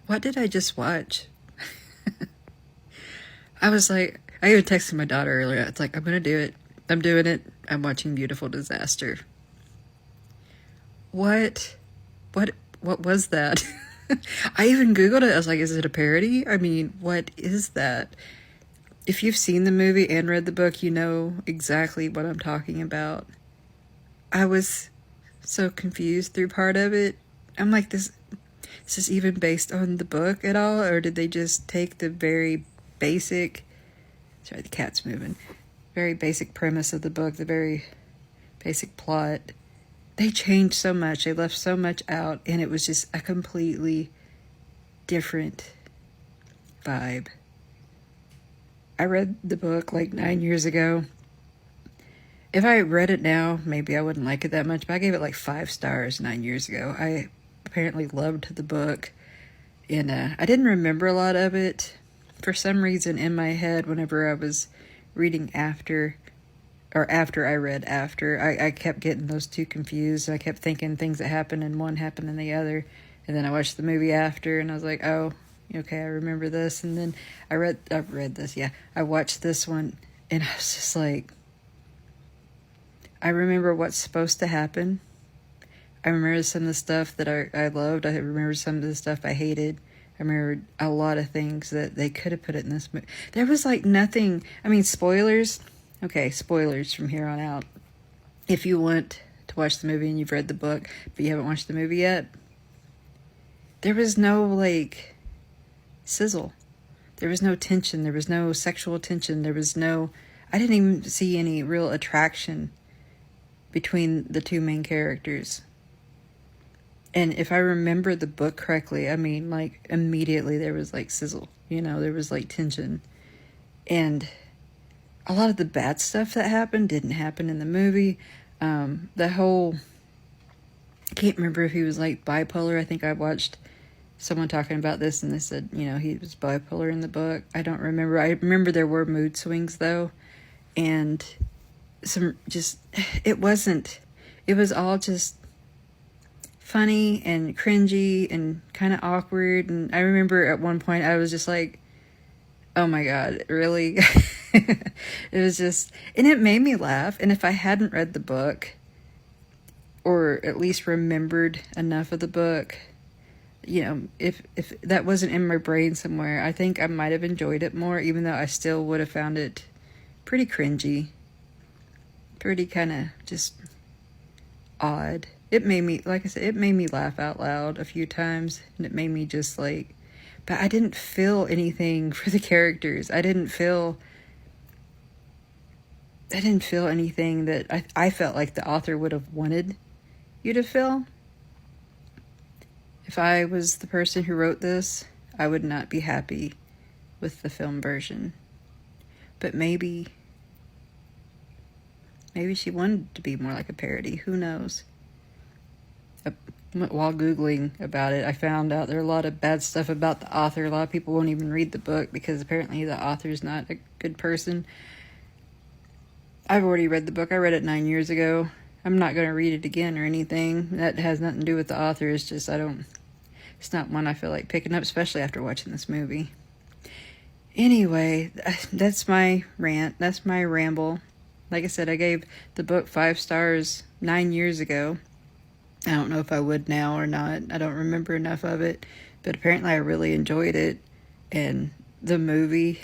What did I just watch? I was like, I even texted my daughter earlier. It's like, I'm going to do it. I'm doing it. I'm watching Beautiful Disaster. What? What was that? I even Googled it. I was like, is it a parody? I mean, what is that? If you've seen the movie and read the book, you know exactly what I'm talking about. I was so confused through part of it. I'm like, is this even based on the book at all? Or did they just take the very basic, sorry, the cat's moving, very basic premise of the book, the very basic plot? They changed so much. They left so much out, and it was just a completely different vibe. I read the book like 9 years ago. If I read it now, maybe I wouldn't like it that much, but I gave it like 5 stars 9 years ago. I apparently loved the book, and I didn't remember a lot of it. For some reason in my head, whenever I was reading after I read after, I kept getting those two confused. I kept thinking things that happened in one happened in the other. And then I watched the movie after, and I was like, oh, okay, I remember this. And then I read this, yeah. I watched this one, and I was just like, I remember what's supposed to happen. I remember some of the stuff that I loved. I remember some of the stuff I hated. I remember a lot of things that they could have put it in this movie. There was like nothing, I mean, spoilers. Okay, spoilers from here on out. If you want to watch the movie and you've read the book, but you haven't watched the movie yet, there was no, like, sizzle. There was no tension. There was no sexual tension. There was no, I didn't even see any real attraction between the two main characters. And if I remember the book correctly, I mean, like, immediately there was, like, sizzle. You know, there was, like, tension. And a lot of the bad stuff that happened didn't happen in the movie. The whole, I can't remember if he was like bipolar. I think I watched someone talking about this and they said, you know, he was bipolar in the book. I don't remember. I remember there were mood swings though. And it was all just funny and cringy and kind of awkward. And I remember at one point I was just like, oh my God, really? It was just, and it made me laugh. And if I hadn't read the book, or at least remembered enough of the book, you know, if that wasn't in my brain somewhere, I think I might have enjoyed it more, even though I still would have found it pretty cringy. Pretty kind of just odd. It made me, like I said, it made me laugh out loud a few times. And it made me just like, but I didn't feel anything for the characters. I didn't feel anything that I felt like the author would have wanted you to feel. If I was the person who wrote this, I would not be happy with the film version. But maybe she wanted to be more like a parody. Who knows? While Googling about it, I found out there are a lot of bad stuff about the author. A lot of people won't even read the book because apparently the author's not a good person. I've already read the book. I read it 9 years ago. I'm not going to read it again or anything. That has nothing to do with the author. It's just, it's not one I feel like picking up, especially after watching this movie. Anyway, that's my rant. That's my ramble. Like I said, I gave the book 5 stars 9 years ago. I don't know if I would now or not. I don't remember enough of it. But apparently I really enjoyed it. And the movie,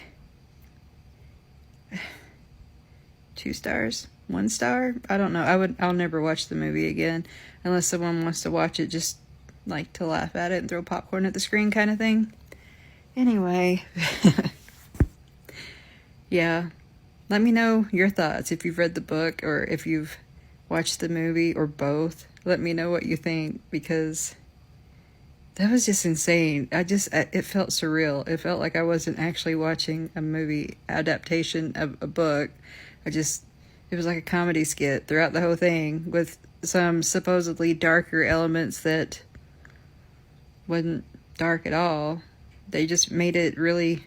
2 stars, 1 star. I don't know. I'll never watch the movie again unless someone wants to watch it just like to laugh at it and throw popcorn at the screen kind of thing. Anyway, yeah. Let me know your thoughts if you've read the book or if you've watched the movie or both. Let me know what you think because that was just insane. It felt surreal. It felt like I wasn't actually watching a movie adaptation of a book. It was like a comedy skit throughout the whole thing with some supposedly darker elements that wasn't dark at all. They just made it really,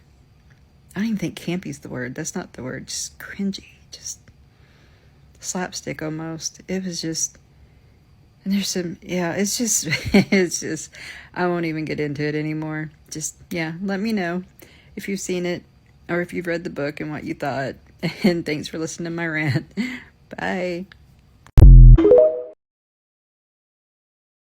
I don't even think campy's the word. That's not the word. Just cringy. Just slapstick almost. It was just, And there's some, yeah, it's just, it's just, I won't even get into it anymore. Just, yeah, let me know if you've seen it or if you've read the book and what you thought. And thanks for listening to my rant. Bye.